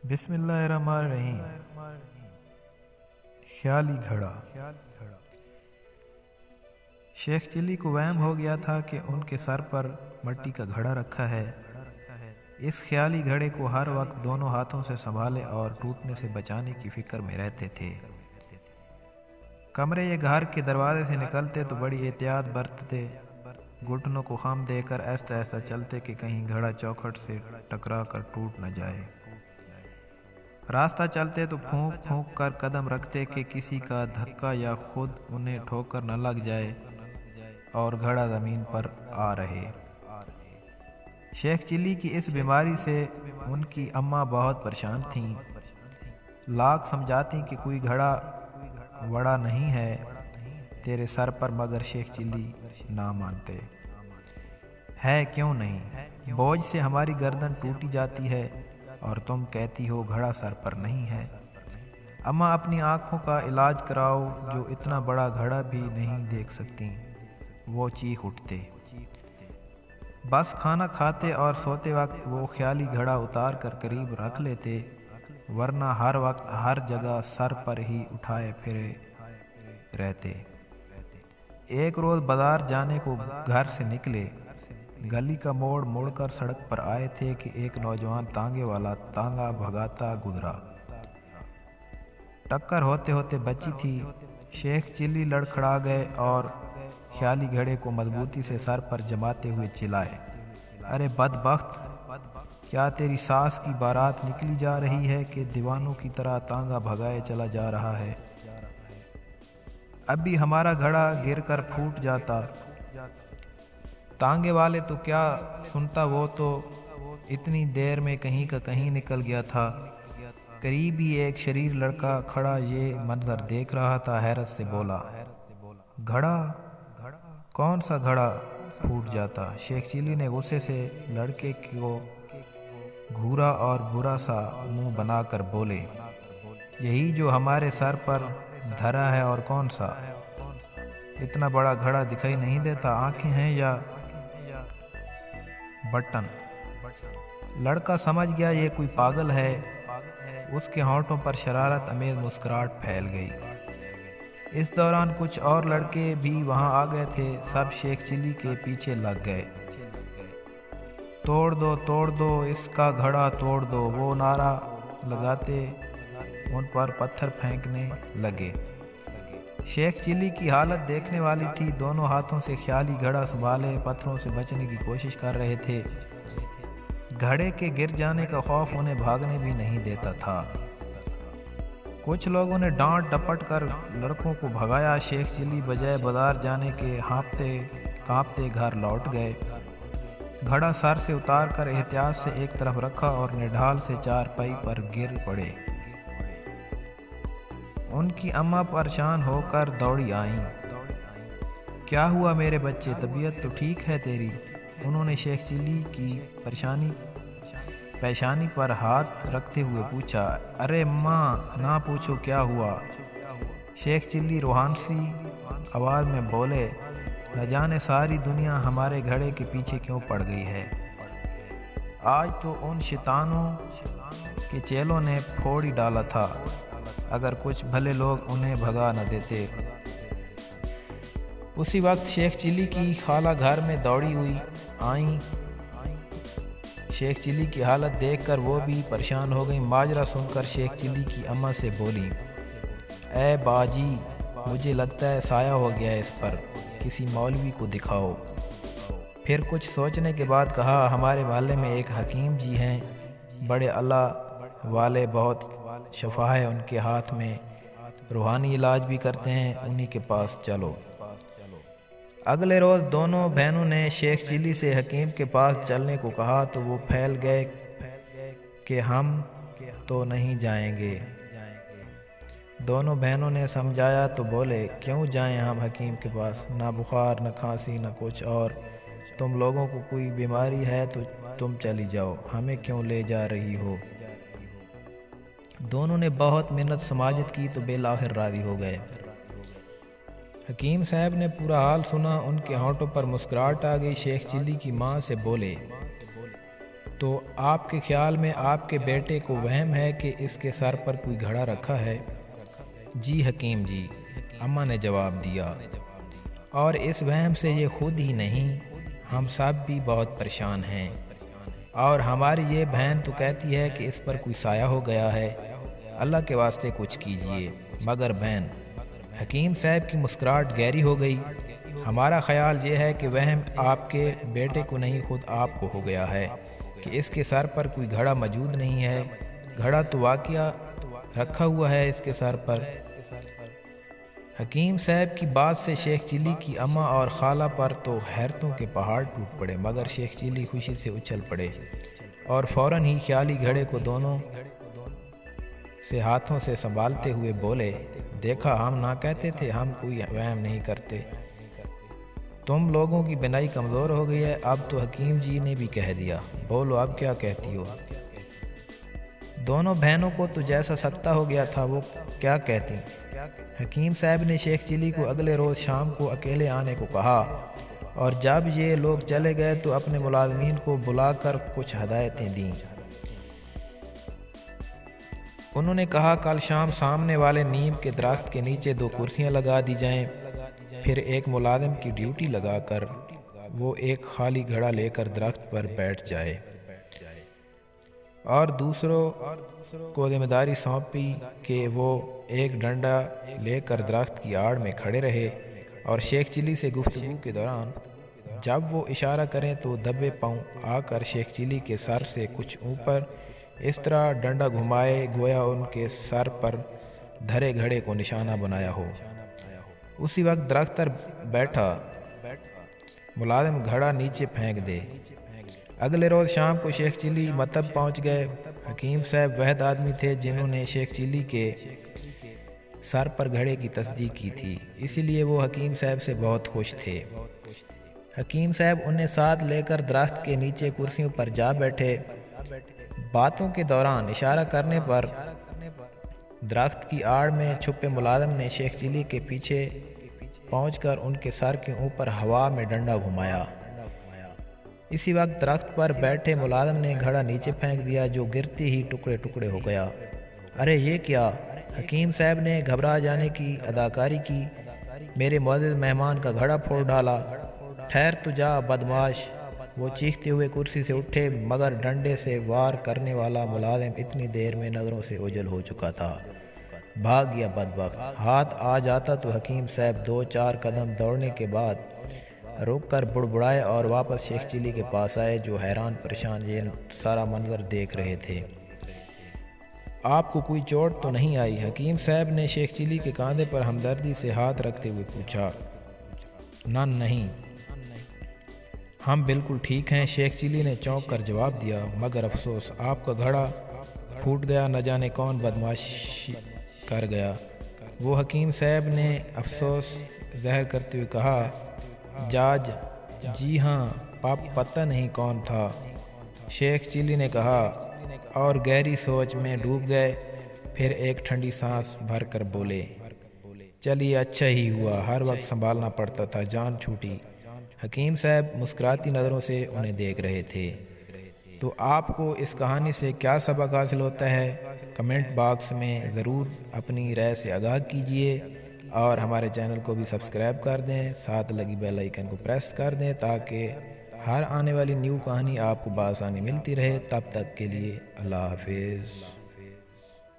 بسم اللہ الرحمن الرحیم۔ خیالی گھڑا۔ شیخ چلی کو وہم ہو گیا تھا کہ ان کے سر پر مٹی کا گھڑا رکھا ہے۔ اس خیالی گھڑے کو ہر وقت دونوں ہاتھوں سے سنبھالے اور ٹوٹنے سے بچانے کی فکر میں رہتے تھے۔ کمرے یا گھر کے دروازے سے نکلتے تو بڑی احتیاط برتتے، گھٹنوں کو خم دے کر ایسا ایسا چلتے کہ کہیں گھڑا چوکھٹ سے ٹکرا کر ٹوٹ نہ جائے۔ راستہ چلتے تو پھونک پھونک کر قدم رکھتے کہ کسی کا دھکا یا خود انہیں ٹھوکر نہ لگ جائے اور گھڑا زمین پر آ رہے۔ شیخ چلی کی اس بیماری سے ان کی اماں بہت پریشان تھیں۔ لاکھ سمجھاتی کہ کوئی گھڑا وڑا نہیں ہے تیرے سر پر، مگر شیخ چلی نہ مانتے۔ ہے کیوں نہیں؟ بوجھ سے ہماری گردن ٹوٹی جاتی ہے اور تم کہتی ہو گھڑا سر پر نہیں ہے۔ اماں اپنی آنکھوں کا علاج کراؤ، جو اتنا بڑا گھڑا بھی نہیں دیکھ سکتی۔ وہ چیخ اٹھتے۔ بس کھانا کھاتے اور سوتے وقت وہ خیالی گھڑا اتار کر قریب رکھ لیتے، ورنہ ہر وقت ہر جگہ سر پر ہی اٹھائے پھرے رہتے۔ ایک روز بازار جانے کو گھر سے نکلے، گلی کا موڑ مڑ کر سڑک پر آئے تھے کہ ایک نوجوان تانگے والا تانگا بھگاتا گزرا۔ ٹکر ہوتے ہوتے بچی تھی۔ شیخ چلی لڑکھڑا گئے اور خیالی گھڑے کو مضبوطی سے سر پر جماتے ہوئے چلائے، ارے بدبخت، کیا تیری ساس کی بارات نکلی جا رہی ہے کہ دیوانوں کی طرح تانگا بھگائے چلا جا رہا ہے؟ ابھی ہمارا گھڑا گر کر پھوٹ جاتا۔ تانگے والے تو کیا سنتا، وہ تو اتنی دیر میں کہیں کا کہیں نکل گیا تھا۔ قریب ہی ایک شریر لڑکا کھڑا یہ منظر دیکھ رہا تھا، حیرت سے بولا، گھڑا؟ کون سا گھڑا پھوٹ جاتا؟ شیخ چلی نے غصے سے لڑکے کو گھورا اور برا سا منہ بنا کر بولے، یہی جو ہمارے سر پر دھرا ہے۔ اور کون سا؟ اتنا بڑا گھڑا دکھائی نہیں دیتا؟ آنکھیں ہیں یا بٹن؟ لڑکا سمجھ گیا یہ کوئی پاگل ہے۔ اس کے ہونٹوں پر شرارت امیز مسکراہٹ پھیل گئی۔ اس دوران کچھ اور لڑکے بھی وہاں آ گئے تھے، سب شیخ چلی کے پیچھے لگ گئے۔ توڑ دو، توڑ دو، اس کا گھڑا توڑ دو، وہ نعرہ لگاتے ان پر پتھر پھینکنے لگے۔ شیخ چلی کی حالت دیکھنے والی تھی، دونوں ہاتھوں سے خیالی گھڑا سنبھالے پتھروں سے بچنے کی کوشش کر رہے تھے۔ گھڑے کے گر جانے کا خوف انہیں بھاگنے بھی نہیں دیتا تھا۔ کچھ لوگوں نے ڈانٹ ڈپٹ کر لڑکوں کو بھگایا۔ شیخ چلی بجائے بازار جانے کے ہانپتے کانپتے گھر لوٹ گئے۔ گھڑا سر سے اتار کر احتیاط سے ایک طرف رکھا اور نڈھال سے چارپائی پر گر پڑے۔ ان کی اماں پریشان ہو کر دوڑی آئیں۔ کیا ہوا میرے بچے، طبیعت تو ٹھیک ہے تیری؟ انہوں نے شیخ چلی کی پیشانی پر ہاتھ رکھتے ہوئے پوچھا۔ ارے ماں، نہ پوچھو کیا ہوا، شیخ چلی روحانسی آواز میں بولے، نہ جانے ساری دنیا ہمارے گھڑے کے پیچھے کیوں پڑ گئی ہے۔ آج تو ان شیطانوں کے چیلوں نے پھوڑ ہی ڈالا تھا، اگر کچھ بھلے لوگ انہیں بھگا نہ دیتے۔ اسی وقت شیخ چلی کی خالہ گھر میں دوڑی ہوئی آئیں۔ شیخ چلی کی حالت دیکھ کر وہ بھی پریشان ہو گئیں۔ ماجرا سن کر شیخ چلی کی اماں سے بولی، اے باجی، مجھے لگتا ہے سایہ ہو گیا ہے اس پر، کسی مولوی کو دکھاؤ۔ پھر کچھ سوچنے کے بعد کہا، ہمارے محلے میں ایک حکیم جی ہیں، بڑے اللہ والے، بہت شفا ہے ان کے ہاتھ میں، روحانی علاج بھی کرتے ہیں، انہی کے پاس چلو۔ اگلے روز دونوں بہنوں نے شیخ چلی سے حکیم کے پاس چلنے کو کہا تو وہ پھیل گئے کہ ہم تو نہیں جائیں گے۔ دونوں بہنوں نے سمجھایا تو بولے، کیوں جائیں ہم حکیم کے پاس؟ نہ بخار، نہ کھانسی، نہ کچھ اور۔ تم لوگوں کو کوئی بیماری ہے تو تم چلی جاؤ، ہمیں کیوں لے جا رہی ہو؟ دونوں نے بہت منت سماجت کی تو بالآخر راضی ہو گئے۔ حکیم صاحب نے پورا حال سنا، ان کے ہونٹوں پر مسکراہٹ آ گئی۔ شیخ چلی کی ماں سے بولے، تو آپ کے خیال میں آپ کے بیٹے کو وہم ہے کہ اس کے سر پر کوئی گھڑا رکھا ہے؟ جی حکیم جی، اماں نے جواب دیا، اور اس وہم سے یہ خود ہی نہیں، ہم سب بھی بہت پریشان ہیں، اور ہماری یہ بہن تو کہتی ہے کہ اس پر کوئی سایہ ہو گیا ہے، اللہ کے واسطے کچھ کیجیے۔ مگر بہن، حکیم صاحب کی مسکراہٹ گہری ہو گئی، ہمارا خیال یہ ہے کہ وہم آپ کے بیٹے کو نہیں خود آپ کو ہو گیا ہے کہ اس کے سر پر کوئی گھڑا موجود نہیں ہے، گھڑا تو واقعہ رکھا ہوا ہے اس کے سر پر۔ حکیم صاحب کی بات سے شیخ چلی کی اماں اور خالہ پر تو حیرتوں کے پہاڑ ٹوٹ پڑے، مگر شیخ چلی خوشی سے اچھل پڑے اور فوراً ہی خیالی گھڑے کو دونوں سے ہاتھوں سے سنبھالتے ہوئے بولے، دیکھا ہم نہ کہتے تھے ہم کوئی وہم نہیں کرتے، تم لوگوں کی بینائی کمزور ہو گئی ہے، اب تو حکیم جی نے بھی کہہ دیا، بولو اب کیا کہتی ہو؟ دونوں بہنوں کو تو جیسا سکتہ ہو گیا تھا، وہ کیا کہتی۔ حکیم صاحب نے شیخ چلی کو اگلے روز شام کو اکیلے آنے کو کہا، اور جب یہ لوگ چلے گئے تو اپنے ملازمین کو بلا کر کچھ ہدایتیں دیں۔ انہوں نے کہا کل شام سامنے والے نیم کے درخت کے نیچے 2 کرسیاں لگا دی جائیں، پھر ایک ملازم کی ڈیوٹی لگا کر وہ ایک خالی گھڑا لے کر درخت پر بیٹھ جائے، اور دوسروں کو ذمہ داری سونپی کہ وہ ایک ڈنڈا لے کر درخت کی آڑ میں کھڑے رہے، اور شیخ چلی سے گفتگو کے دوران جب وہ اشارہ کریں تو دبے پاؤں آ کر شیخ چلی کے سر سے کچھ اوپر اس طرح ڈنڈا گھمائے گویا ان کے سر پر دھرے گھڑے کو نشانہ بنایا ہو۔ اسی وقت درخت پر بیٹھا ملازم گھڑا نیچے پھینک دے۔ اگلے روز شام کو شیخ چلی مطب پہنچ گئے۔ حکیم صاحب وحد آدمی تھے جنہوں نے شیخ چلی کے سر پر گھڑے کی تصدیق کی تھی، اسی لیے وہ حکیم صاحب سے بہت خوش تھے۔ حکیم صاحب انہیں ساتھ لے کر درخت کے نیچے کرسیوں پر جا بیٹھے۔ باتوں کے دوران اشارہ کرنے پر درخت کی آڑ میں چھپے ملازم نے شیخ چلی کے پیچھے پہنچ کر ان کے سر کے اوپر ہوا میں ڈنڈا گھمایا۔ اسی وقت درخت پر بیٹھے ملازم نے گھڑا نیچے پھینک دیا، جو گرتے ہی ٹکڑے ٹکڑے ہو گیا۔ ارے یہ کیا؟ حکیم صاحب نے گھبرا جانے کی اداکاری کی، میرے معزز مہمان کا گھڑا پھوڑ ڈالا۔ ٹھہر تو جا بدمعاش، وہ چیختے ہوئے کرسی سے اٹھے، مگر ڈنڈے سے وار کرنے والا ملازم اتنی دیر میں نظروں سے اوجھل ہو چکا تھا، بھاگ گیا بدبخت۔ ہاتھ آ جاتا تو حکیم صاحب 2-4 قدم دوڑنے کے بعد رک کر بڑبڑائے اور واپس شیخ چلی کے پاس آئے، جو حیران پریشان یہ سارا منظر دیکھ رہے تھے۔ آپ کو کوئی چوٹ تو نہیں آئی؟ حکیم صاحب نے شیخ چلی کے کاندھے پر ہمدردی سے ہاتھ رکھتے ہوئے پوچھا۔ نہ نہیں، ہم بالکل ٹھیک ہیں، شیخ چلی نے چونک کر جواب دیا، مگر افسوس آپ کا گھڑا پھوٹ گیا، نہ جانے کون بدمعاشی کر گیا۔ وہ حکیم صاحب نے افسوس ظاہر کرتے ہوئے کہا، جاج جی ہاں، پتہ نہیں کون تھا۔ شیخ چلی نے کہا اور گہری سوچ میں ڈوب گئے، پھر ایک ٹھنڈی سانس بھر کر بولے، چلیے اچھا ہی ہوا، ہر وقت سنبھالنا پڑتا تھا، جان چھوٹی۔ حکیم صاحب مسکراتی نظروں سے انہیں دیکھ رہے تھے۔ تو آپ کو اس کہانی سے کیا سبق حاصل ہوتا ہے؟ کمنٹ باکس میں ضرور اپنی رائے سے آگاہ کیجیے، اور ہمارے چینل کو بھی سبسکرائب کر دیں، ساتھ لگی بیل آئیکن کو پریس کر دیں تاکہ ہر آنے والی نیو کہانی آپ کو بآسانی ملتی رہے۔ تب تک کے لیے اللہ حافظ۔